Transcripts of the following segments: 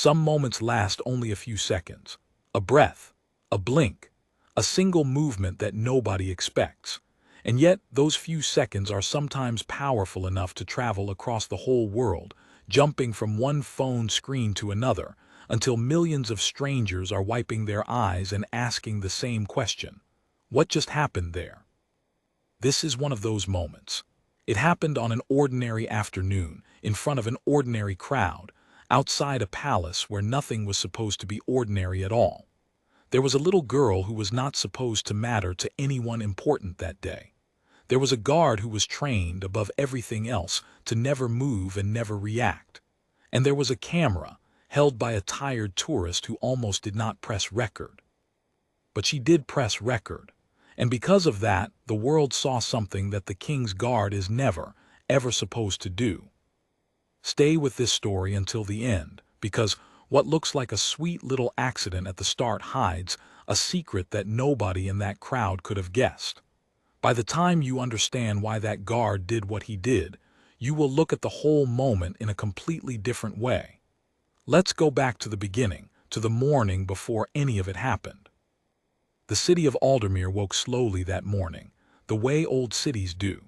Some moments last only a few seconds. A breath, a blink, a single movement that nobody expects. And yet, those few seconds are sometimes powerful enough to travel across the whole world, jumping from one phone screen to another, until millions of strangers are wiping their eyes and asking the same question. What just happened there? This is one of those moments. It happened on an ordinary afternoon, in front of an ordinary crowd, outside a palace where nothing was supposed to be ordinary at all. There was a little girl who was not supposed to matter to anyone important that day. There was a guard who was trained above everything else to never move and never react. And there was a camera, held by a tired tourist who almost did not press record. But she did press record. And because of that, the world saw something that the King's Guard is never, ever supposed to do. Stay with this story until the end, because what looks like a sweet little accident at the start hides a secret that nobody in that crowd could have guessed. By the time you understand why that guard did what he did, you will look at the whole moment in a completely different way. Let's go back to the beginning, to the morning before any of it happened. The city of Aldermere woke slowly that morning, the way old cities do.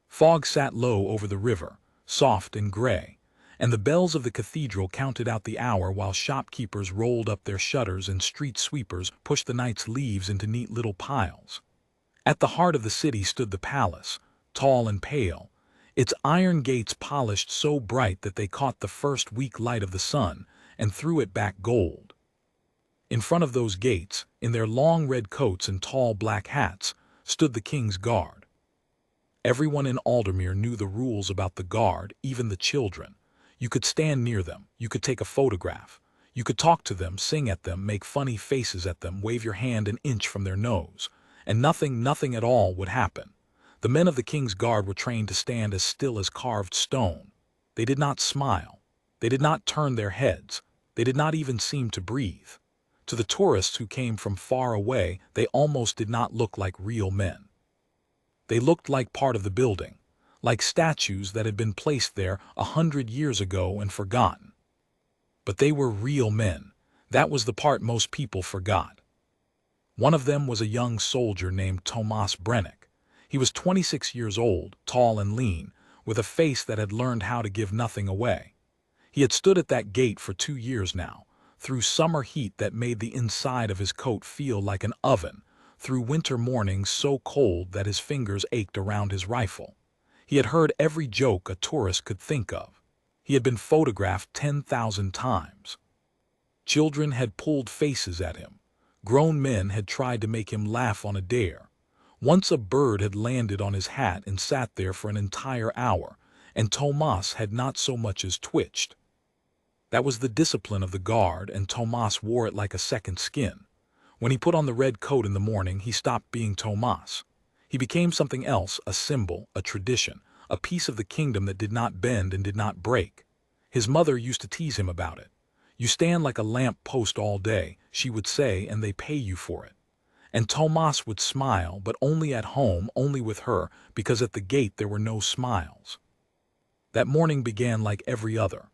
Fog sat low over the river, soft and gray, and the bells of the cathedral counted out the hour while shopkeepers rolled up their shutters and street sweepers pushed the night's leaves into neat little piles. At the heart of the city stood the palace, tall and pale, its iron gates polished so bright that they caught the first weak light of the sun and threw it back gold. In front of those gates, in their long red coats and tall black hats, stood the King's Guard. Everyone in Aldermere knew the rules about the guard, even the children. You could stand near them, you could take a photograph, you could talk to them, sing at them, make funny faces at them, wave your hand an inch from their nose, and nothing at all would happen. The men of the King's Guard were trained to stand as still as carved stone. They did not smile. They did not turn their heads. They did not even seem to breathe. To the tourists who came from far away, they almost did not look like real men. They looked like part of the building, like statues that had been placed there 100 years ago and forgotten. But they were real men. That was the part most people forgot. One of them was a young soldier named Tomas. He was 26 years old, tall and lean, with a face that had learned how to give nothing away. He had stood at that gate for 2 years now, through summer heat that made the inside of his coat feel like an oven, through winter mornings so cold that his fingers ached around his rifle. He had heard every joke a tourist could think of. He had been photographed 10,000 times. Children had pulled faces at him. Grown men had tried to make him laugh on a dare. Once a bird had landed on his hat and sat there for an entire hour, and Tomas had not so much as twitched. That was the discipline of the guard, and Tomas wore it like a second skin. When he put on the red coat in the morning, he stopped being Tomas. He became something else, a symbol, a tradition, a piece of the kingdom that did not bend and did not break. His mother used to tease him about it. "You stand like a lamp post all day," she would say, "and they pay you for it." And Tomas would smile, but only at home, only with her, because at the gate there were no smiles. That morning began like every other.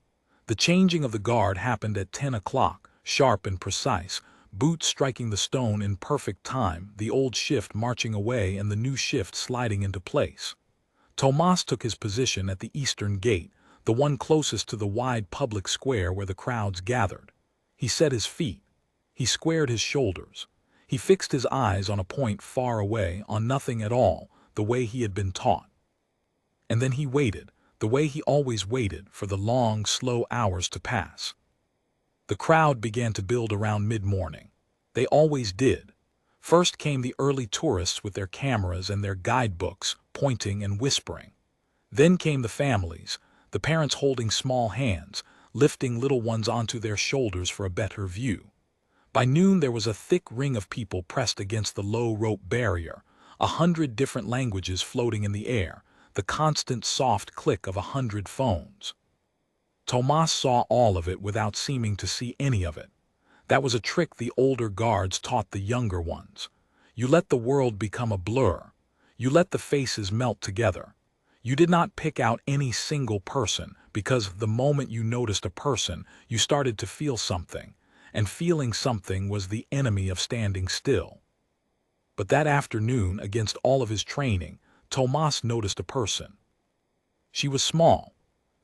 The changing of the guard happened at 10 o'clock, sharp and precise, boots striking the stone in perfect time, the old shift marching away and the new shift sliding into place. Tomas took his position at the eastern gate, the one closest to the wide public square where the crowds gathered. He set his feet. He squared his shoulders. He fixed his eyes on a point far away, on nothing at all, the way he had been taught. And then he waited, the way he always waited, for the long, slow hours to pass. The crowd began to build around mid-morning. They always did. First came the early tourists with their cameras and their guidebooks, pointing and whispering. Then came the families, the parents holding small hands, lifting little ones onto their shoulders for a better view. By noon there was a thick ring of people pressed against the low rope barrier, 100 different languages floating in the air, the constant soft click of 100 phones. Tomas saw all of it without seeming to see any of it. That was a trick the older guards taught the younger ones. You let the world become a blur. You let the faces melt together. You did not pick out any single person, because the moment you noticed a person, you started to feel something, and feeling something was the enemy of standing still. But that afternoon, against all of his training, Tomas noticed a person. She was small,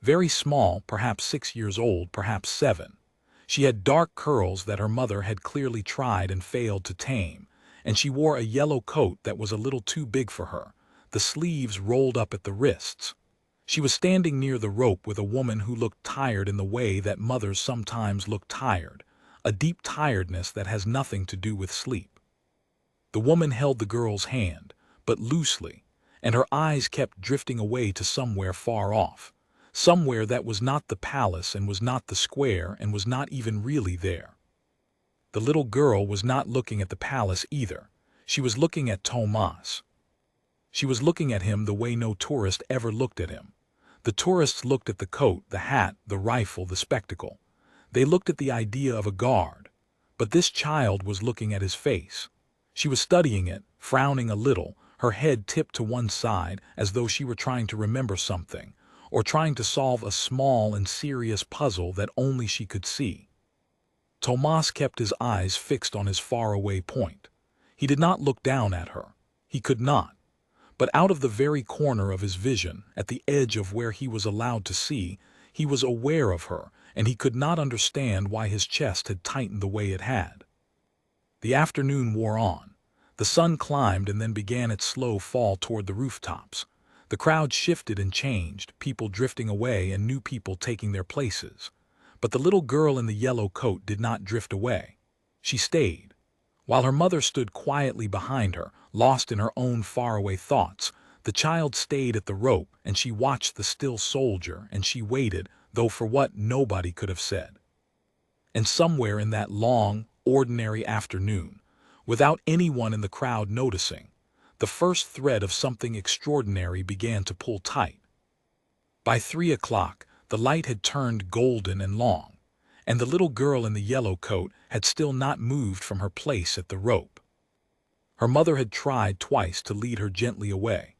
very small, perhaps 6 years old, perhaps 7. She had dark curls that her mother had clearly tried and failed to tame, and she wore a yellow coat that was a little too big for her, the sleeves rolled up at the wrists. She was standing near the rope with a woman who looked tired in the way that mothers sometimes look tired, a deep tiredness that has nothing to do with sleep. The woman held the girl's hand, but loosely, and her eyes kept drifting away to somewhere far off, somewhere that was not the palace and was not the square and was not even really there. The little girl was not looking at the palace either. She was looking at Tomas. She was looking at him the way no tourist ever looked at him. The tourists looked at the coat, the hat, the rifle, the spectacle. They looked at the idea of a guard. But this child was looking at his face. She was studying it, frowning a little, her head tipped to one side as though she were trying to remember something, or trying to solve a small and serious puzzle that only she could see. Tomas kept his eyes fixed on his faraway point. He did not look down at her. He could not. But out of the very corner of his vision, at the edge of where he was allowed to see, he was aware of her, and he could not understand why his chest had tightened the way it had. The afternoon wore on. The sun climbed and then began its slow fall toward the rooftops. The crowd shifted and changed, people drifting away and new people taking their places. But the little girl in the yellow coat did not drift away. She stayed. While her mother stood quietly behind her, lost in her own faraway thoughts, the child stayed at the rope and she watched the still soldier and she waited, though for what nobody could have said. And somewhere in that long, ordinary afternoon, without anyone in the crowd noticing, the first thread of something extraordinary began to pull tight. By 3 o'clock, the light had turned golden and long, and the little girl in the yellow coat had still not moved from her place at the rope. Her mother had tried twice to lead her gently away.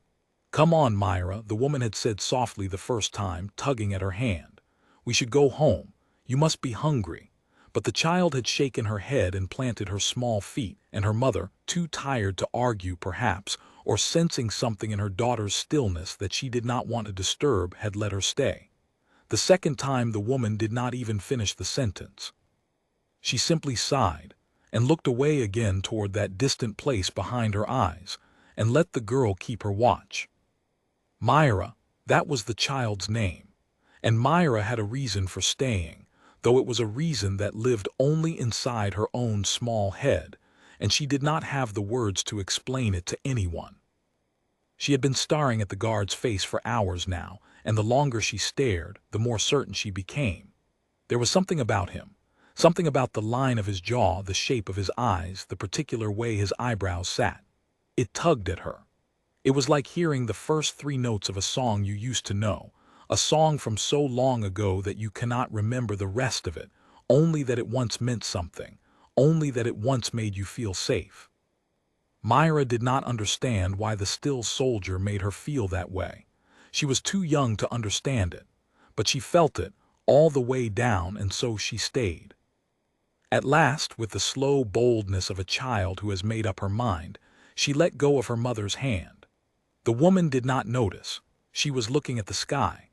"Come on, Mira," the woman had said softly the first time, tugging at her hand. "We should go home. You must be hungry." But the child had shaken her head and planted her small feet, and her mother, too tired to argue perhaps, or sensing something in her daughter's stillness that she did not want to disturb, had let her stay. The second time the woman did not even finish the sentence. She simply sighed, and looked away again toward that distant place behind her eyes, and let the girl keep her watch. Mira, that was the child's name, and Mira had a reason for staying, though it was a reason that lived only inside her own small head, and she did not have the words to explain it to anyone. She had been staring at the guard's face for hours now, and the longer she stared, the more certain she became. There was something about him, something about the line of his jaw, the shape of his eyes, the particular way his eyebrows sat. It tugged at her. It was like hearing the first 3 notes of a song you used to know, a song from so long ago that you cannot remember the rest of it, only that it once meant something, only that it once made you feel safe. Mira did not understand why the still soldier made her feel that way. She was too young to understand it, but she felt it all the way down, and so she stayed. At last, with the slow boldness of a child who has made up her mind, she let go of her mother's hand. The woman did not notice. She was looking at the sky.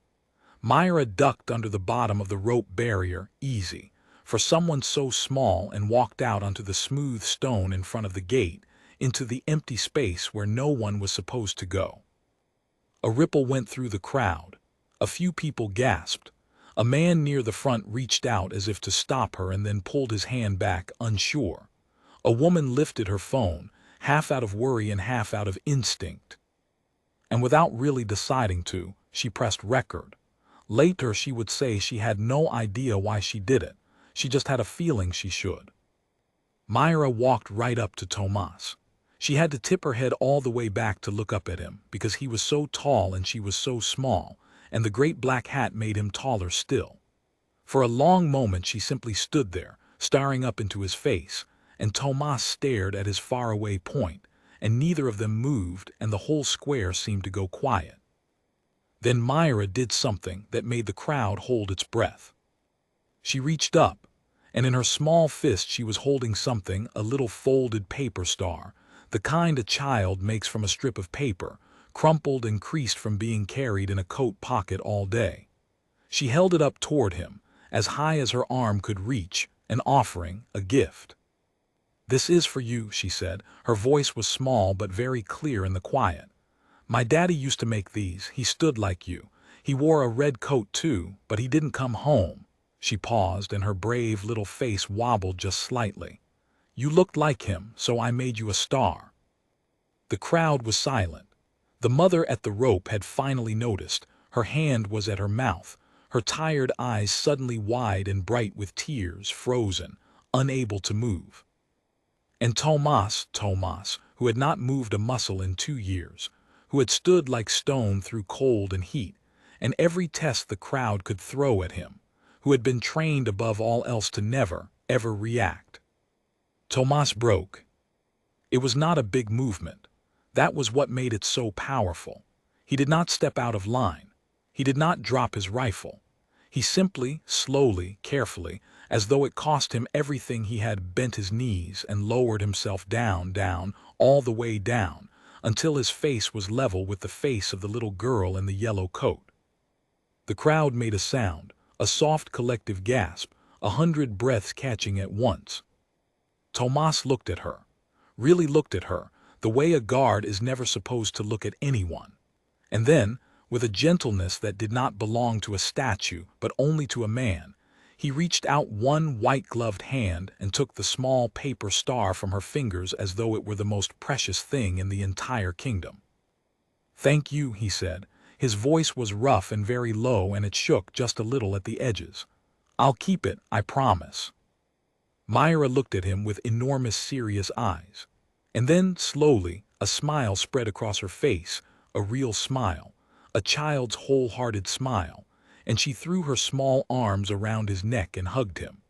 Mira ducked under the bottom of the rope barrier, easy, for someone so small, and walked out onto the smooth stone in front of the gate, into the empty space where no one was supposed to go. A ripple went through the crowd. A few people gasped. A man near the front reached out as if to stop her and then pulled his hand back, unsure. A woman lifted her phone, half out of worry and half out of instinct. And without really deciding to, she pressed record. Later she would say she had no idea why she did it. She just had a feeling she should. Mira walked right up to Tomas. She had to tip her head all the way back to look up at him, because he was so tall and she was so small, and the great black hat made him taller still. For a long moment she simply stood there, staring up into his face, and Tomas stared at his faraway point, and neither of them moved, and the whole square seemed to go quiet. Then Myra did something that made the crowd hold its breath. She reached up, and in her small fist she was holding something, a little folded paper star, the kind a child makes from a strip of paper, crumpled and creased from being carried in a coat pocket all day. She held it up toward him, as high as her arm could reach, an offering, a gift. "This is for you," she said. Her voice was small but very clear in the quiet. "My daddy used to make these. He stood like you. He wore a red coat too, but he didn't come home." She paused, and her brave little face wobbled just slightly. "You looked like him, so I made you a star." The crowd was silent. The mother at the rope had finally noticed. Her hand was at her mouth, her tired eyes suddenly wide and bright with tears, frozen, unable to move. And Tomas, who had not moved a muscle in 2 years, who had stood like stone through cold and heat, and every test the crowd could throw at him, who had been trained above all else to never, ever react. Tomas broke. It was not a big movement. That was what made it so powerful. He did not step out of line. He did not drop his rifle. He simply, slowly, carefully, as though it cost him everything he had, bent his knees and lowered himself down, all the way down, until his face was level with the face of the little girl in the yellow coat. The crowd made a sound, a soft collective gasp, 100 breaths catching at once. Tomas looked at her, really looked at her, the way a guard is never supposed to look at anyone. And then, with a gentleness that did not belong to a statue but only to a man, he reached out one white-gloved hand and took the small paper star from her fingers as though it were the most precious thing in the entire kingdom. "Thank you," he said. His voice was rough and very low, and it shook just a little at the edges. "I'll keep it, I promise." Myra looked at him with enormous serious eyes. And then, slowly, a smile spread across her face, a real smile, a child's wholehearted smile, and she threw her small arms around his neck and hugged him.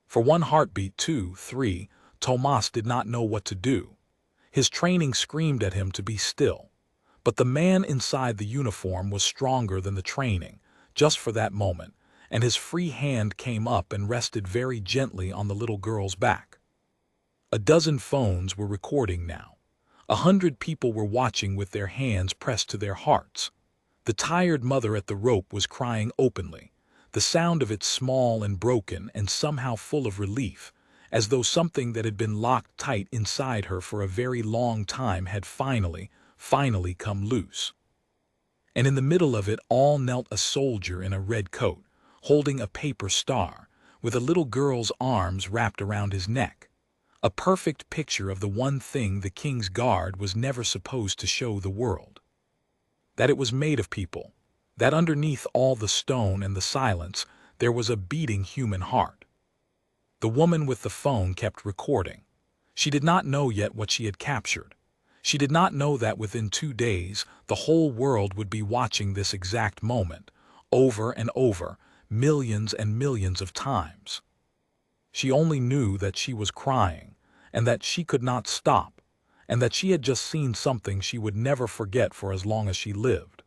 For 1 heartbeat, 2, 3, Tomas did not know what to do. His training screamed at him to be still. But the man inside the uniform was stronger than the training, just for that moment, and his free hand came up and rested very gently on the little girl's back. A dozen phones were recording now. 100 people were watching with their hands pressed to their hearts. The tired mother at the rope was crying openly, the sound of it small and broken and somehow full of relief, as though something that had been locked tight inside her for a very long time had finally come loose. And in the middle of it all knelt a soldier in a red coat, holding a paper star, with a little girl's arms wrapped around his neck. A perfect picture of the one thing the KingsGuard was never supposed to show the world. That it was made of people, that underneath all the stone and the silence there was a beating human heart. The woman with the phone kept recording. She did not know yet what she had captured. She did not know that within 2 days the whole world would be watching this exact moment, over and over, millions and millions of times. She only knew that she was crying, and that she could not stop, and that she had just seen something she would never forget for as long as she lived.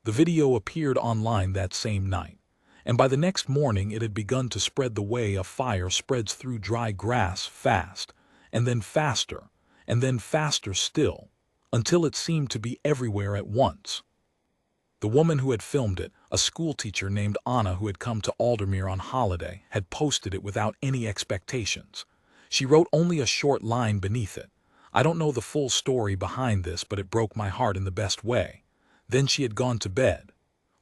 The video appeared online that same night, and by the next morning it had begun to spread the way a fire spreads through dry grass, fast, and then faster still, until it seemed to be everywhere at once. The woman who had filmed it, a schoolteacher named Anna who had come to Aldermere on holiday, had posted it without any expectations. She wrote only a short line beneath it. "I don't know the full story behind this, but it broke my heart in the best way." Then she had gone to bed.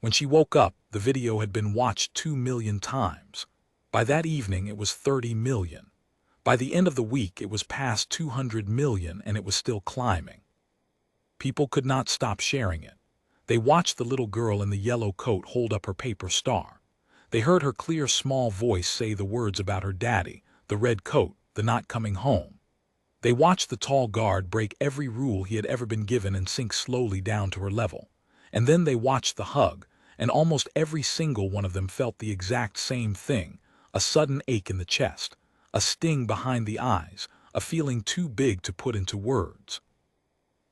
When she woke up, the video had been watched 2 million times. By that evening, it was 30 million. By the end of the week, it was past 200 million, and it was still climbing. People could not stop sharing it. They watched the little girl in the yellow coat hold up her paper star. They heard her clear small voice say the words about her daddy, the red coat, the not coming home. They watched the tall guard break every rule he had ever been given and sink slowly down to her level. And then they watched the hug, and almost every single one of them felt the exact same thing, a sudden ache in the chest, a sting behind the eyes, a feeling too big to put into words.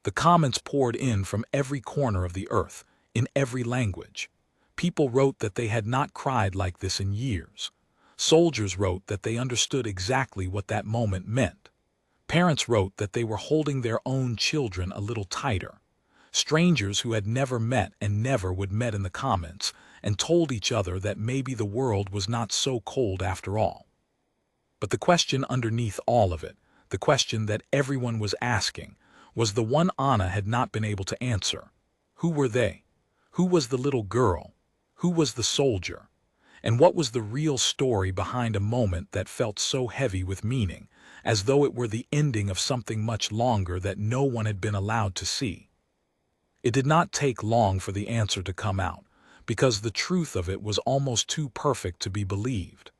The comments poured in from every corner of the earth. in every language. People wrote that they had not cried like this in years. Soldiers wrote that they understood exactly what that moment meant. Parents wrote that they were holding their own children a little tighter. Strangers who had never met and never would met in the comments and told each other that maybe the world was not so cold after all. But the question underneath all of it, the question that everyone was asking, was the one Anna had not been able to answer. Who were they? Who was the little girl? Who was the soldier? And what was the real story behind a moment that felt so heavy with meaning, as though it were the ending of something much longer that no one had been allowed to see? It did not take long for the answer to come out, because the truth of it was almost too perfect to be believed.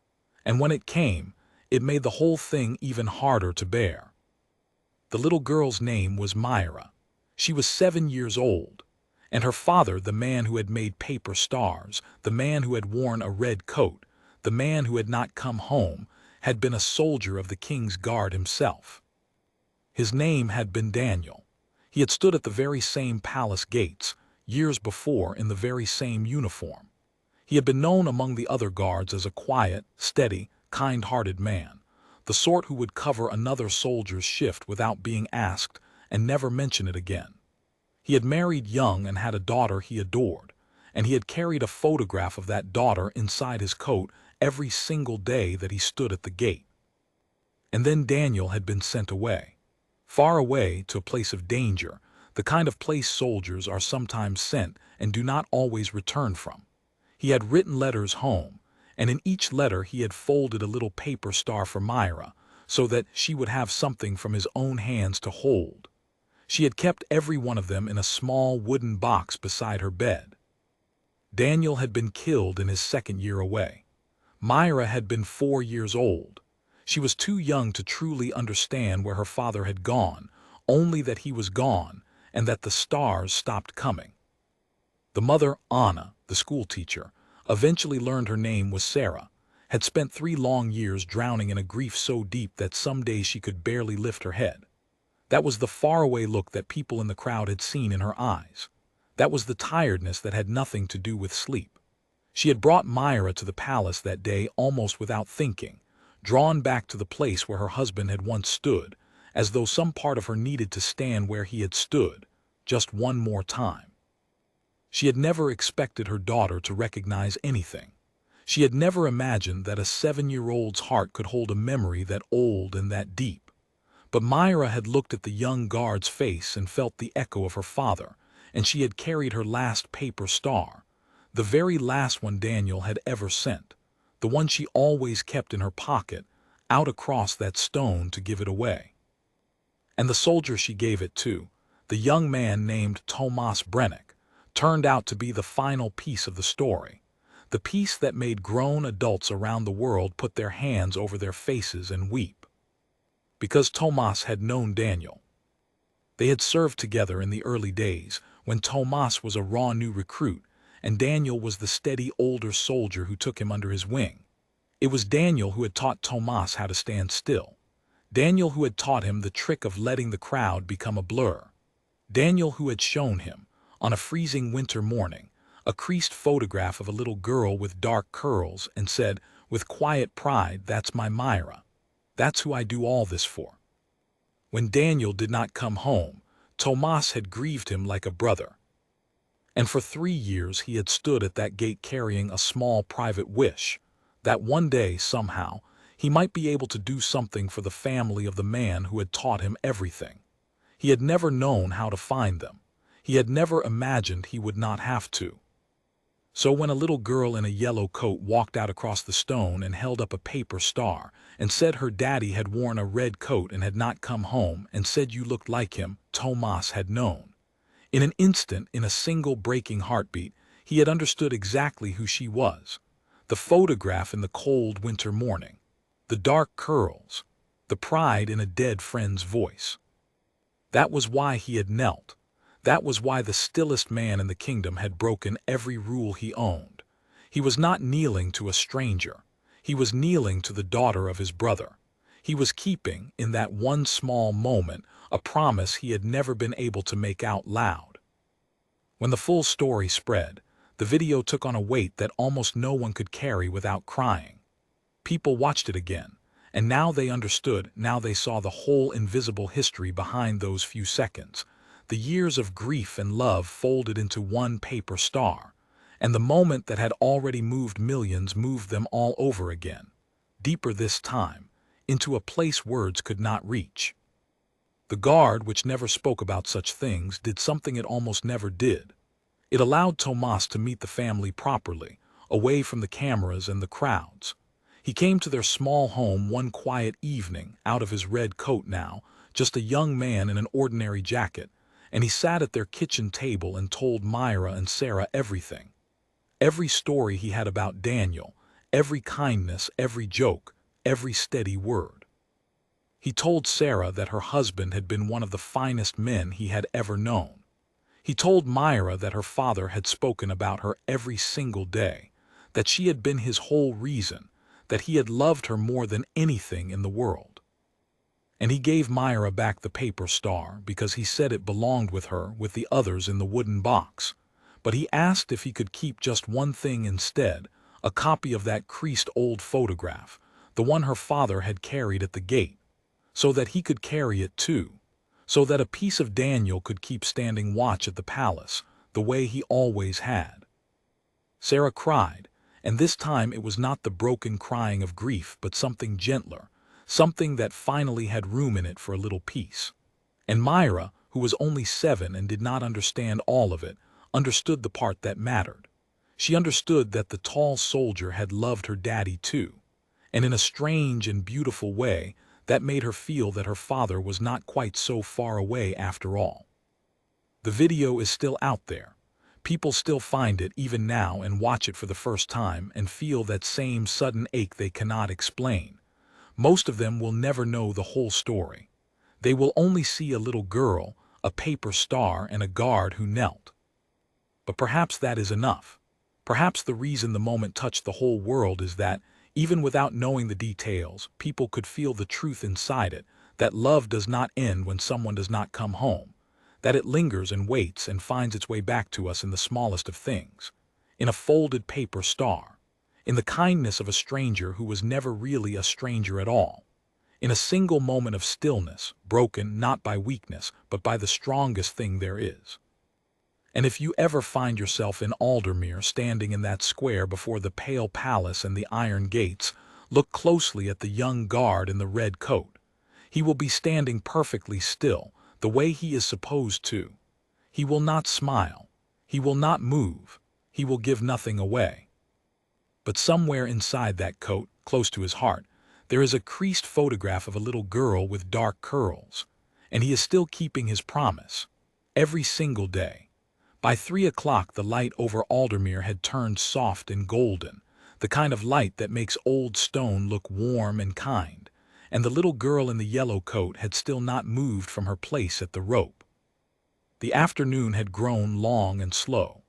And when it came, it made the whole thing even harder to bear. The little girl's name was Mira. She was 7 years old, and her father, the man who had made paper stars, the man who had worn a red coat, the man who had not come home, had been a soldier of the KingsGuard himself. His name had been Daniel. He had stood at the very same palace gates, years before, in the very same uniform. He had been known among the other guards as a quiet, steady, kind-hearted man, the sort who would cover another soldier's shift without being asked and never mention it again. He had married young and had a daughter he adored, and he had carried a photograph of that daughter inside his coat every single day that he stood at the gate. And then Daniel had been sent away, far away to a place of danger, the kind of place soldiers are sometimes sent and do not always return from. He had written letters home, and in each letter he had folded a little paper star for Mira, so that she would have something from his own hands to hold. She had kept every one of them in a small wooden box beside her bed. Daniel had been killed in his 2nd year away. Mira had been 4 years old. She was too young to truly understand where her father had gone, only that he was gone and that the stars stopped coming. The mother, Anna, the schoolteacher, eventually learned her name was Sarah, had spent 3 long years drowning in a grief so deep that some days she could barely lift her head. That was the faraway look that people in the crowd had seen in her eyes. That was the tiredness that had nothing to do with sleep. She had brought Mira to the palace that day almost without thinking, drawn back to the place where her husband had once stood, as though some part of her needed to stand where he had stood, just one more time. She had never expected her daughter to recognize anything. She had never imagined that a 7-year-old's heart could hold a memory that old and that deep. But Mira had looked at the young guard's face and felt the echo of her father, and she had carried her last paper star, the very last one Daniel had ever sent, the one she always kept in her pocket, out across that stone to give it away. And the soldier she gave it to, the young man named Tomas, turned out to be the final piece of the story, the piece that made grown adults around the world put their hands over their faces and weep. Because Tomas had known Daniel. They had served together in the early days, when Tomas was a raw new recruit, and Daniel was the steady older soldier who took him under his wing. It was Daniel who had taught Tomas how to stand still. Daniel who had taught him the trick of letting the crowd become a blur. Daniel who had shown him, on a freezing winter morning, a creased photograph of a little girl with dark curls and said, with quiet pride, "That's my Mira. That's who I do all this for." When Daniel did not come home, Tomas had grieved him like a brother. And for 3 years he had stood at that gate carrying a small private wish, that one day, somehow, he might be able to do something for the family of the man who had taught him everything. He had never known how to find them. He had never imagined he would not have to. So when a little girl in a yellow coat walked out across the stone and held up a paper star and said her daddy had worn a red coat and had not come home and said you looked like him, Tomas had known. In an instant, in a single breaking heartbeat, he had understood exactly who she was. The photograph in the cold winter morning, the dark curls, the pride in a dead friend's voice. That was why he had knelt. That was why the stillest man in the kingdom had broken every rule he owned. He was not kneeling to a stranger. He was kneeling to the daughter of his brother. He was keeping, in that one small moment, a promise he had never been able to make out loud. When the full story spread, the video took on a weight that almost no one could carry without crying. People watched it again, and now they understood, now they saw the whole invisible history behind those few seconds. The years of grief and love folded into one paper star, and the moment that had already moved millions moved them all over again, deeper this time, into a place words could not reach. The guard, which never spoke about such things, did something it almost never did. It allowed Tomas to meet the family properly, away from the cameras and the crowds. He came to their small home one quiet evening, out of his red coat now, just a young man in an ordinary jacket, and he sat at their kitchen table and told Mira and Sarah everything. Every story he had about Daniel, every kindness, every joke, every steady word. He told Sarah that her husband had been one of the finest men he had ever known. He told Mira that her father had spoken about her every single day, that she had been his whole reason, that he had loved her more than anything in the world. And he gave Mira back the paper star because he said it belonged with her with the others in the wooden box. But he asked if he could keep just one thing instead, a copy of that creased old photograph, the one her father had carried at the gate, so that he could carry it too, so that a piece of Daniel could keep standing watch at the palace, the way he always had. Sarah cried, and this time it was not the broken crying of grief but something gentler, something that finally had room in it for a little peace. And Mira, who was only 7 and did not understand all of it, understood the part that mattered. She understood that the tall soldier had loved her daddy too, and in a strange and beautiful way, that made her feel that her father was not quite so far away after all. The video is still out there. People still find it even now and watch it for the first time and feel that same sudden ache they cannot explain. Most of them will never know the whole story. They will only see a little girl, a paper star, and a guard who knelt. But perhaps that is enough. Perhaps the reason the moment touched the whole world is that, even without knowing the details, people could feel the truth inside it, that love does not end when someone does not come home, that it lingers and waits and finds its way back to us in the smallest of things, in a folded paper star, in the kindness of a stranger who was never really a stranger at all, in a single moment of stillness, broken not by weakness but by the strongest thing there is. And if you ever find yourself in Aldermere standing in that square before the pale palace and the iron gates, look closely at the young guard in the red coat. He will be standing perfectly still, the way he is supposed to. He will not smile. He will not move. He will give nothing away. But somewhere inside that coat, close to his heart, there is a creased photograph of a little girl with dark curls, and he is still keeping his promise, every single day. By 3 o'clock the light over Aldermere had turned soft and golden, the kind of light that makes old stone look warm and kind, and the little girl in the yellow coat had still not moved from her place at the rope. The afternoon had grown long and slow.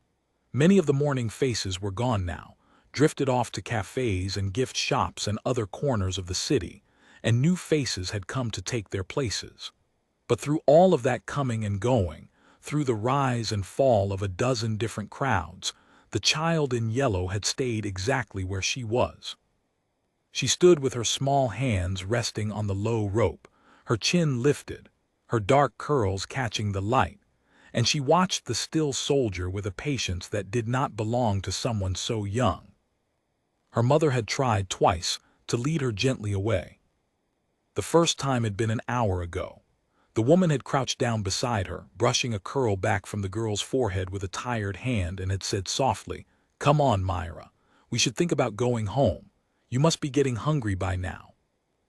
Many of the morning faces were gone now, drifted off to cafes and gift shops and other corners of the city, and new faces had come to take their places. But through all of that coming and going, through the rise and fall of a dozen different crowds, the child in yellow had stayed exactly where she was. She stood with her small hands resting on the low rope, her chin lifted, her dark curls catching the light, and she watched the still soldier with a patience that did not belong to someone so young. Her mother had tried twice to lead her gently away. The first time had been an hour ago. The woman had crouched down beside her, brushing a curl back from the girl's forehead with a tired hand, and had said softly, "Come on, Mira. We should think about going home. You must be getting hungry by now."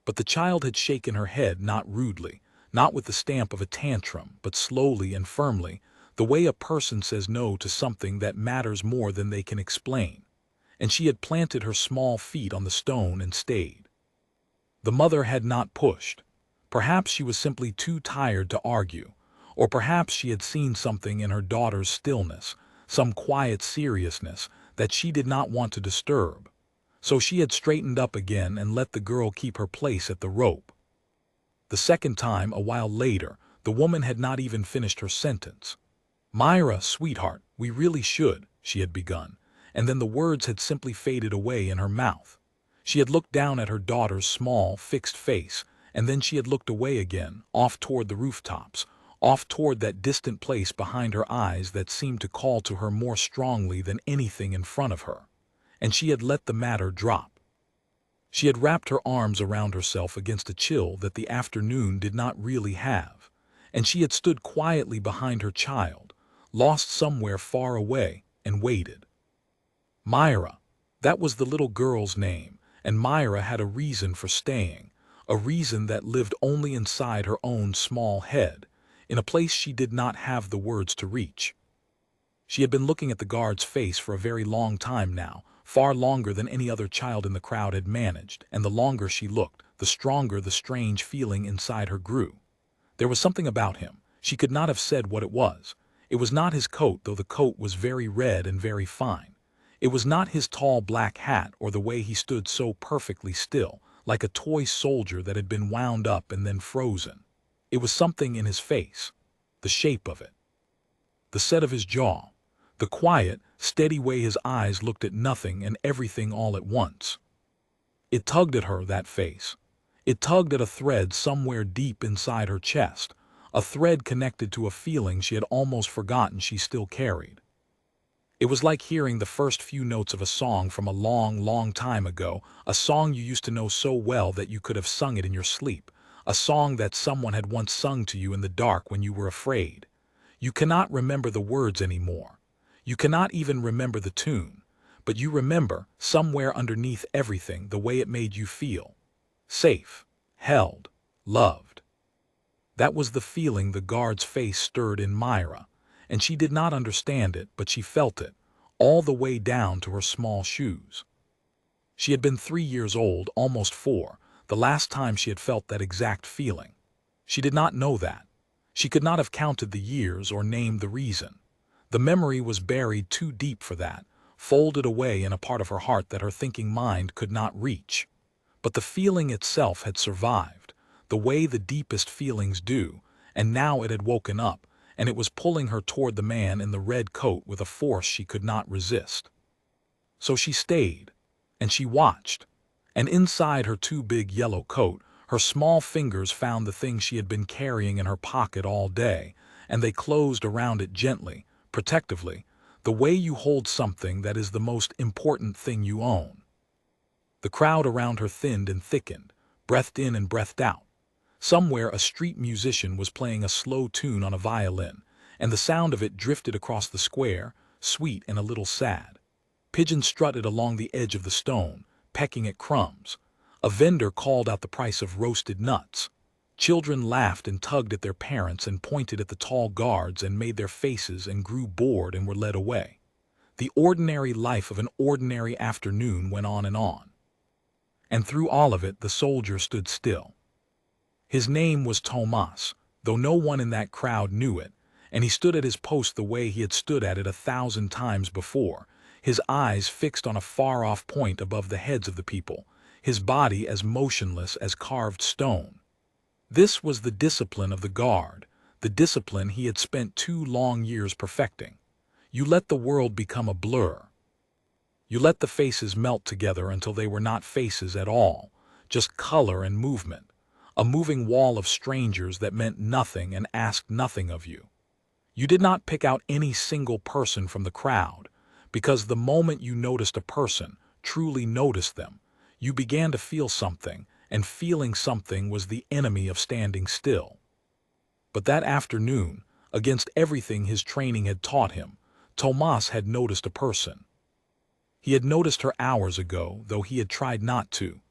But the child had shaken her head, not rudely, not with the stamp of a tantrum, but slowly and firmly, the way a person says no to something that matters more than they can explain. And she had planted her small feet on the stone and stayed. The mother had not pushed. Perhaps she was simply too tired to argue, or perhaps she had seen something in her daughter's stillness, some quiet seriousness that she did not want to disturb. So she had straightened up again and let the girl keep her place at the rope. The second time, a while later, the woman had not even finished her sentence. "Myra, sweetheart, we really should," she had begun, and then the words had simply faded away in her mouth. She had looked down at her daughter's small, fixed face, and then she had looked away again, off toward the rooftops, off toward that distant place behind her eyes that seemed to call to her more strongly than anything in front of her. And she had let the matter drop. She had wrapped her arms around herself against a chill that the afternoon did not really have, and she had stood quietly behind her child, lost somewhere far away, and waited. Myra, that was the little girl's name, and Myra had a reason for staying, a reason that lived only inside her own small head, in a place she did not have the words to reach. She had been looking at the guard's face for a very long time now, far longer than any other child in the crowd had managed, and the longer she looked, the stronger the strange feeling inside her grew. There was something about him. She could not have said what it was. It was not his coat, though the coat was very red and very fine. It was not his tall black hat or the way he stood so perfectly still, like a toy soldier that had been wound up and then frozen. It was something in his face, the shape of it, the set of his jaw, the quiet, steady way his eyes looked at nothing and everything all at once. It tugged at her, that face. It tugged at a thread somewhere deep inside her chest, a thread connected to a feeling she had almost forgotten she still carried. It was like hearing the first few notes of a song from a long, long time ago, a song you used to know so well that you could have sung it in your sleep, a song that someone had once sung to you in the dark when you were afraid. You cannot remember the words anymore. You cannot even remember the tune, but you remember, somewhere underneath everything, the way it made you feel. Safe, held, loved. That was the feeling the guard's face stirred in Myra, and she did not understand it, but she felt it, all the way down to her small shoes. She had been 3 years old, almost 4, the last time she had felt that exact feeling. She did not know that. She could not have counted the years or named the reason. The memory was buried too deep for that, folded away in a part of her heart that her thinking mind could not reach. But the feeling itself had survived, the way the deepest feelings do, and now it had woken up, and it was pulling her toward the man in the red coat with a force she could not resist. So she stayed, and she watched, and inside her too big yellow coat, her small fingers found the thing she had been carrying in her pocket all day, and they closed around it gently, protectively, the way you hold something that is the most important thing you own. The crowd around her thinned and thickened, breathed in and breathed out. Somewhere a street musician was playing a slow tune on a violin, and the sound of it drifted across the square, sweet and a little sad. Pigeons strutted along the edge of the stone, pecking at crumbs. A vendor called out the price of roasted nuts. Children laughed and tugged at their parents and pointed at the tall guards and made their faces and grew bored and were led away. The ordinary life of an ordinary afternoon went on and on. And through all of it the soldier stood still. His name was Tomas, though no one in that crowd knew it, and he stood at his post the way he had stood at it 1,000 times before, his eyes fixed on a far-off point above the heads of the people, his body as motionless as carved stone. This was the discipline of the guard, the discipline he had spent 2 long years perfecting. You let the world become a blur. You let the faces melt together until they were not faces at all, just color and movement, a moving wall of strangers that meant nothing and asked nothing of you. You did not pick out any single person from the crowd, because the moment you noticed a person, truly noticed them, you began to feel something, and feeling something was the enemy of standing still. But that afternoon, against everything his training had taught him, Tomas had noticed a person. He had noticed her hours ago, though he had tried not to.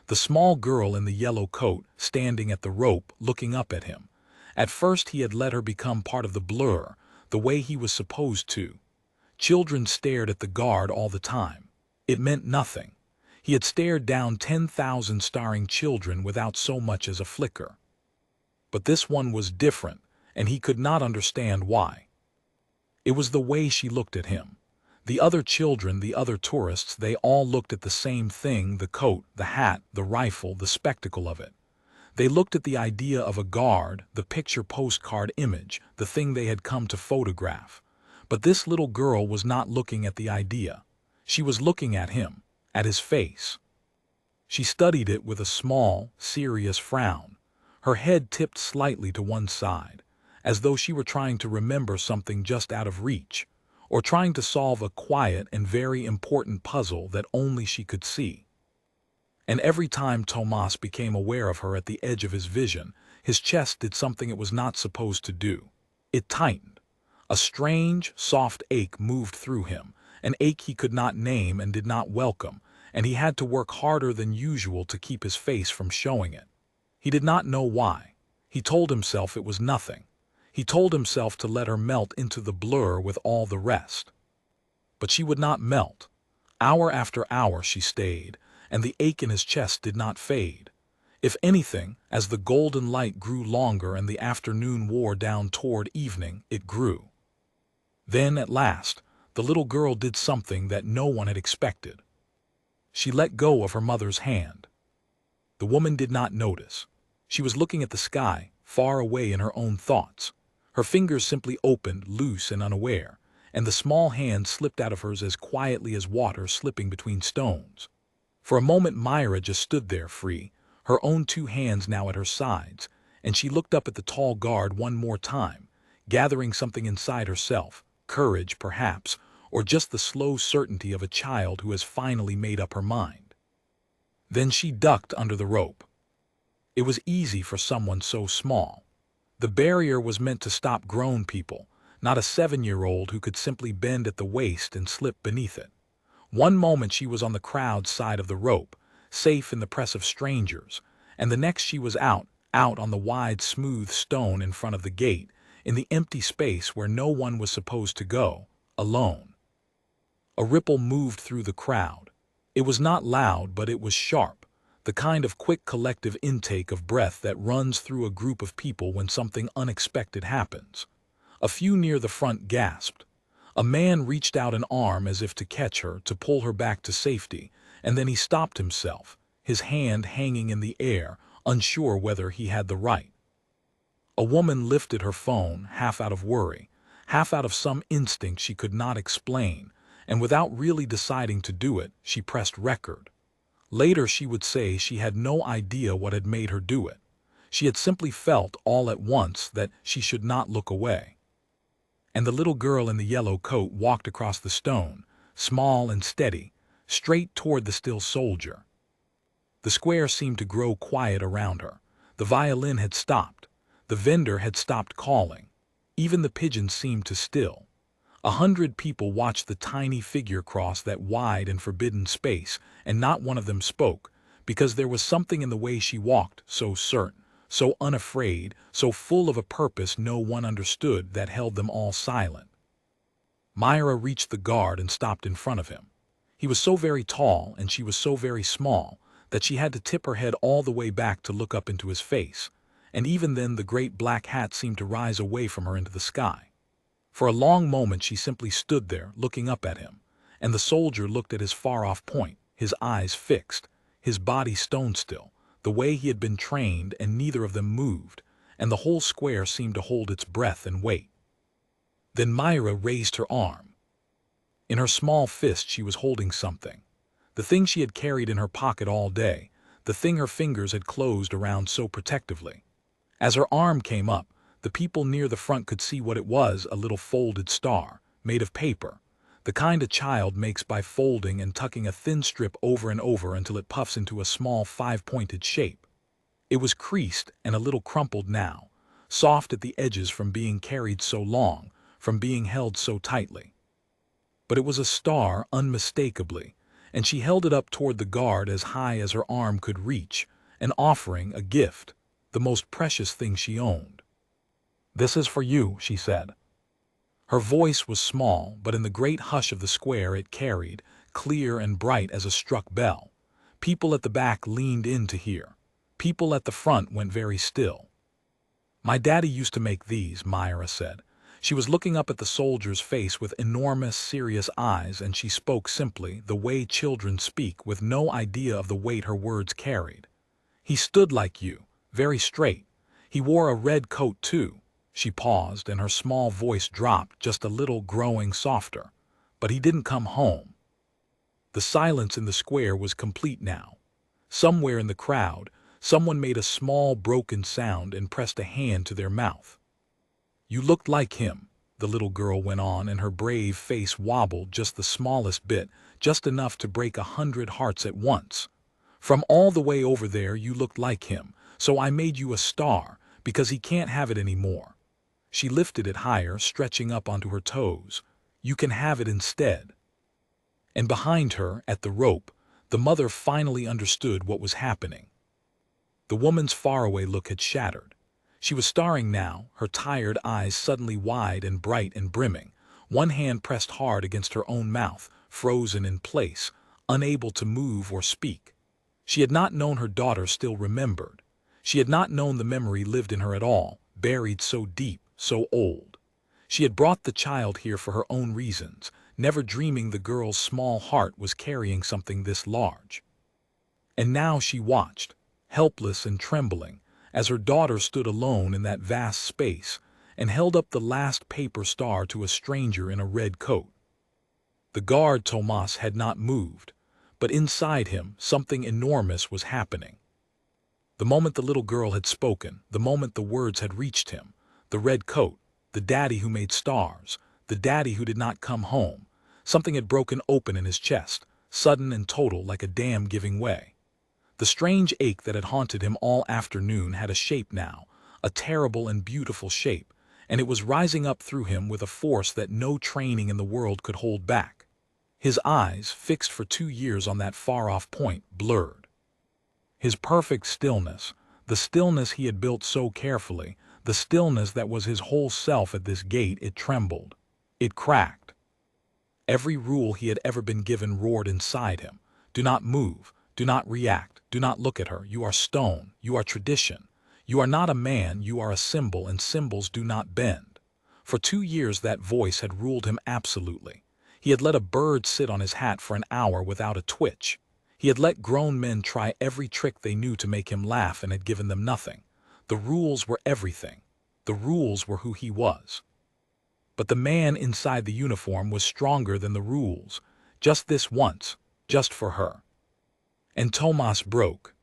The small girl in the yellow coat, standing at the rope, looking up at him. At first he had let her become part of the blur, the way he was supposed to. Children stared at the guard all the time. It meant nothing. He had stared down 10,000 staring children without so much as a flicker. But this one was different, and he could not understand why. It was the way she looked at him. The other children, the other tourists, they all looked at the same thing, the coat, the hat, the rifle, the spectacle of it. They looked at the idea of a guard, the picture postcard image, the thing they had come to photograph. But this little girl was not looking at the idea. She was looking at him, at his face. She studied it with a small, serious frown, her head tipped slightly to one side, as though she were trying to remember something just out of reach, or trying to solve a quiet and very important puzzle that only she could see. And every time Tomas became aware of her at the edge of his vision, his chest did something it was not supposed to do. It tightened. A strange, soft ache moved through him, an ache he could not name and did not welcome, and he had to work harder than usual to keep his face from showing it. He did not know why. He told himself it was nothing. He told himself to let her melt into the blur with all the rest. But she would not melt. Hour after hour she stayed, and the ache in his chest did not fade. If anything, as the golden light grew longer and the afternoon wore down toward evening, it grew. Then, at last, the little girl did something that no one had expected. She let go of her mother's hand. The woman did not notice. She was looking at the sky, far away in her own thoughts. Her fingers simply opened, loose and unaware, and the small hand slipped out of hers as quietly as water slipping between stones. For a moment Mira just stood there free, her own two hands now at her sides, and she looked up at the tall guard one more time, gathering something inside herself, courage perhaps, or just the slow certainty of a child who has finally made up her mind. Then she ducked under the rope. It was easy for someone so small. The barrier was meant to stop grown people, not a 7-year-old who could simply bend at the waist and slip beneath it. One moment she was on the crowd's side of the rope, safe in the press of strangers, and the next she was out on the wide, smooth stone in front of the gate, in the empty space where no one was supposed to go, alone. A ripple moved through the crowd. It was not loud, but it was sharp, the kind of quick collective intake of breath that runs through a group of people when something unexpected happens. A few near the front gasped. A man reached out an arm as if to catch her, to pull her back to safety, and then he stopped himself, his hand hanging in the air, unsure whether he had the right. A woman lifted her phone, half out of worry, half out of some instinct she could not explain, and without really deciding to do it, she pressed record. Later she would say she had no idea what had made her do it. She had simply felt all at once that she should not look away. And the little girl in the yellow coat walked across the stone, small and steady, straight toward the still soldier. The square seemed to grow quiet around her. The violin had stopped. The vendor had stopped calling. Even the pigeons seemed to still. 100 people watched the tiny figure cross that wide and forbidden space, and not one of them spoke, because there was something in the way she walked, so certain, so unafraid, so full of a purpose no one understood, that held them all silent. Mira reached the guard and stopped in front of him. He was so very tall and she was so very small that she had to tip her head all the way back to look up into his face, and even then the great black hat seemed to rise away from her into the sky. For a long moment she simply stood there, looking up at him, and the soldier looked at his far-off point, his eyes fixed, his body stone-still, the way he had been trained, and neither of them moved, and the whole square seemed to hold its breath and wait. Then Mira raised her arm. In her small fist she was holding something, the thing she had carried in her pocket all day, the thing her fingers had closed around so protectively. As her arm came up, the people near the front could see what it was, a little folded star, made of paper, the kind a child makes by folding and tucking a thin strip over and over until it puffs into a small 5-pointed shape. It was creased and a little crumpled now, soft at the edges from being carried so long, from being held so tightly. But it was a star unmistakably, and she held it up toward the guard as high as her arm could reach, an offering, a gift, the most precious thing she owned. "This is for you," she said. Her voice was small, but in the great hush of the square it carried, clear and bright as a struck bell. People at the back leaned in to hear. People at the front went very still. "My daddy used to make these," Mira said. She was looking up at the soldier's face with enormous, serious eyes, and she spoke simply, the way children speak, with no idea of the weight her words carried. "He stood like you, very straight. He wore a red coat too. She paused, and her small voice dropped just a little, growing softer. But he didn't come home. The silence in the square was complete now. Somewhere in the crowd, someone made a small broken sound and pressed a hand to their mouth. "You looked like him," the little girl went on, and her brave face wobbled just the smallest bit, just enough to break 100 hearts at once. "From all the way over there you looked like him, so I made you a star, because he can't have it anymore." She lifted it higher, stretching up onto her toes. "You can have it instead." And behind her, at the rope, the mother finally understood what was happening. The woman's faraway look had shattered. She was staring now, her tired eyes suddenly wide and bright and brimming, one hand pressed hard against her own mouth, frozen in place, unable to move or speak. She had not known her daughter still remembered. She had not known the memory lived in her at all, buried so deep, so old. She had brought the child here for her own reasons, never dreaming the girl's small heart was carrying something this large. And now she watched, helpless and trembling, as her daughter stood alone in that vast space and held up the last paper star to a stranger in a red coat. The guard Tomas had not moved, but inside him something enormous was happening. The moment the little girl had spoken, the moment the words had reached him, the red coat, the daddy who made stars, the daddy who did not come home, something had broken open in his chest, sudden and total, like a dam giving way. The strange ache that had haunted him all afternoon had a shape now, a terrible and beautiful shape, and it was rising up through him with a force that no training in the world could hold back. His eyes, fixed for 2 years on that far-off point, blurred. His perfect stillness, the stillness he had built so carefully, the stillness that was his whole self at this gate, it trembled. It cracked. Every rule he had ever been given roared inside him. Do not move. Do not react. Do not look at her. You are stone. You are tradition. You are not a man. You are a symbol, and symbols do not bend. For 2 years that voice had ruled him absolutely. He had let a bird sit on his hat for an hour without a twitch. He had let grown men try every trick they knew to make him laugh and had given them nothing. The rules were everything. The rules were who he was. But the man inside the uniform was stronger than the rules. Just this once. Just for her. And Tomas broke.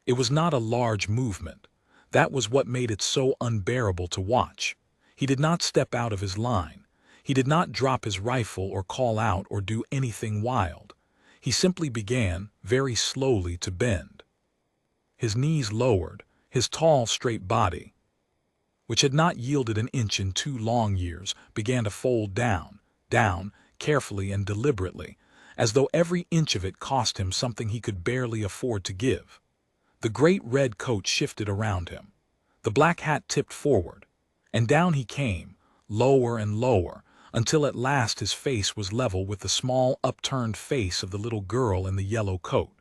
It was not a large movement. That was what made it so unbearable to watch. He did not step out of his line. He did not drop his rifle or call out or do anything wild. He simply began, very slowly, to bend. His knees lowered, his tall, straight body, which had not yielded an inch in 2 long years, began to fold down, carefully and deliberately, as though every inch of it cost him something he could barely afford to give. The great red coat shifted around him. The black hat tipped forward, and down he came, lower and lower, until at last his face was level with the small, upturned face of the little girl in the yellow coat.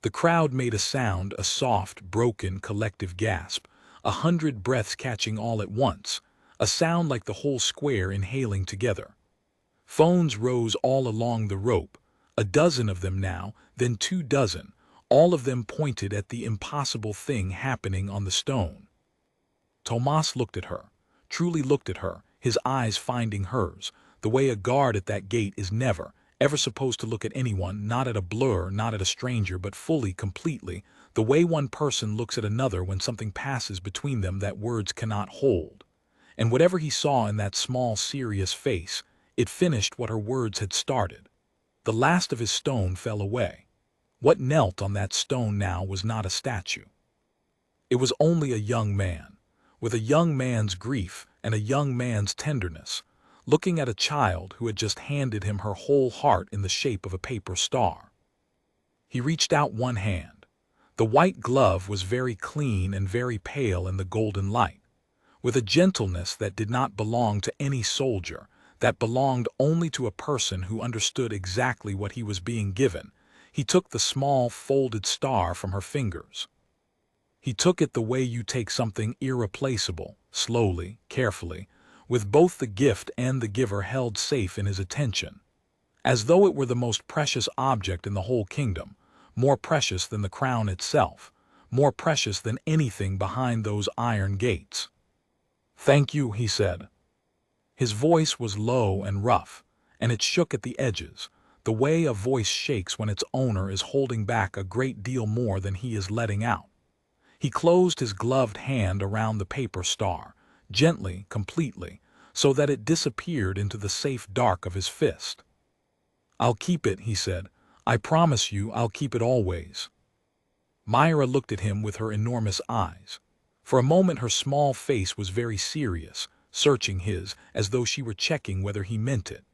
The crowd made a sound, a soft, broken, collective gasp, 100 breaths catching all at once, a sound like the whole square inhaling together. Phones rose all along the rope, a dozen of them now, then 2 dozen, all of them pointed at the impossible thing happening on the stone. Tomas looked at her, truly looked at her, his eyes finding hers, the way a guard at that gate is never, ever supposed to look at anyone, not at a blur, not at a stranger, but fully, completely, the way one person looks at another when something passes between them that words cannot hold. And whatever he saw in that small, serious face, it finished what her words had started. The last of his stone fell away. What knelt on that stone now was not a statue. It was only a young man, with a young man's grief and a young man's tenderness, looking at a child who had just handed him her whole heart in the shape of a paper star. He reached out one hand. The white glove was very clean and very pale in the golden light. With a gentleness that did not belong to any soldier, that belonged only to a person who understood exactly what he was being given, he took the small, folded star from her fingers. He took it the way you take something irreplaceable, slowly, carefully, with both the gift and the giver held safe in his attention, as though it were the most precious object in the whole kingdom, more precious than the crown itself, more precious than anything behind those iron gates. "Thank you," he said. His voice was low and rough, and it shook at the edges, the way a voice shakes when its owner is holding back a great deal more than he is letting out. He closed his gloved hand around the paper star, gently, completely, so that it disappeared into the safe dark of his fist. "I'll keep it," he said. "I promise you I'll keep it always." Myra looked at him with her enormous eyes. For a moment her small face was very serious, searching his as though she were checking whether he meant it.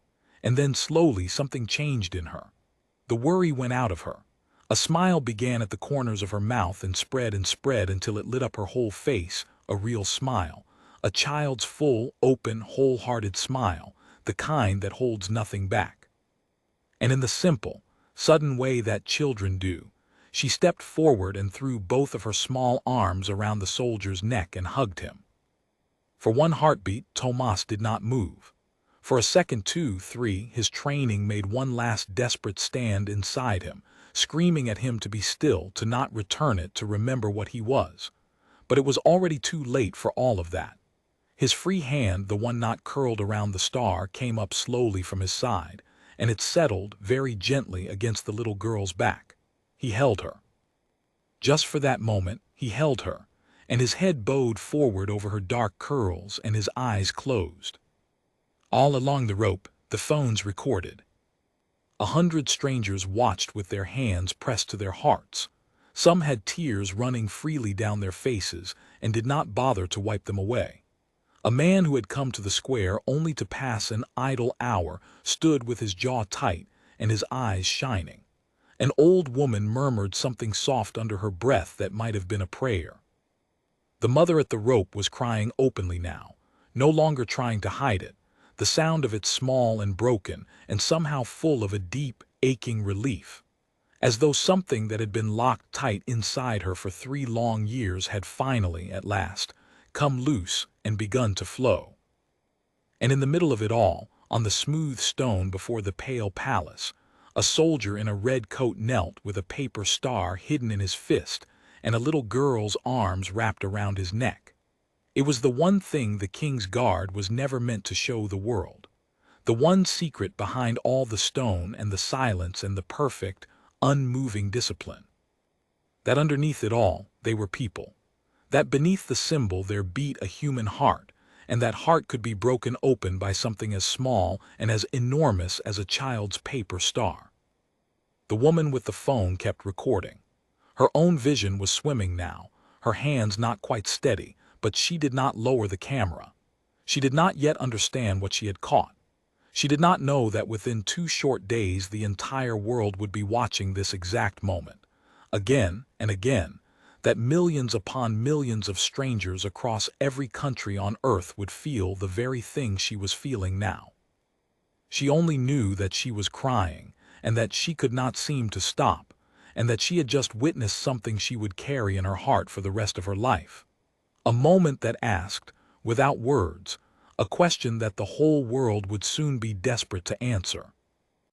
And then slowly something changed in her. The worry went out of her. A smile began at the corners of her mouth and spread until it lit up her whole face, a real smile. A child's full, open, wholehearted smile, the kind that holds nothing back. And in the simple, sudden way that children do, she stepped forward and threw both of her small arms around the soldier's neck and hugged him. For one heartbeat, Tomas did not move. For a second, two, three, his training made one last desperate stand inside him, screaming at him to be still, to not return it, to remember what he was. But it was already too late for all of that. His free hand, the one not curled around the star, came up slowly from his side, and it settled very gently against the little girl's back. He held her. Just for that moment, he held her, and his head bowed forward over her dark curls and his eyes closed. All along the rope, the phones recorded. 100 strangers watched with their hands pressed to their hearts. Some had tears running freely down their faces and did not bother to wipe them away. A man who had come to the square only to pass an idle hour stood with his jaw tight and his eyes shining. An old woman murmured something soft under her breath that might have been a prayer. The mother at the rope was crying openly now, no longer trying to hide it, the sound of it small and broken and somehow full of a deep, aching relief, as though something that had been locked tight inside her for 3 long years had finally, at last, come loose and begun to flow. And in the middle of it all, on the smooth stone before the pale palace, a soldier in a red coat knelt with a paper star hidden in his fist and a little girl's arms wrapped around his neck. It was the one thing the KingsGuard was never meant to show the world. The one secret behind all the stone and the silence and the perfect, unmoving discipline. That underneath it all, they were people. That beneath the symbol there beat a human heart, and that heart could be broken open by something as small and as enormous as a child's paper star. The woman with the phone kept recording. Her own vision was swimming now, her hands not quite steady, but she did not lower the camera. She did not yet understand what she had caught. She did not know that within 2 short days the entire world would be watching this exact moment, again and again, that millions upon millions of strangers across every country on earth would feel the very thing she was feeling now. She only knew that she was crying, and that she could not seem to stop, and that she had just witnessed something she would carry in her heart for the rest of her life. A moment that asked, without words, a question that the whole world would soon be desperate to answer.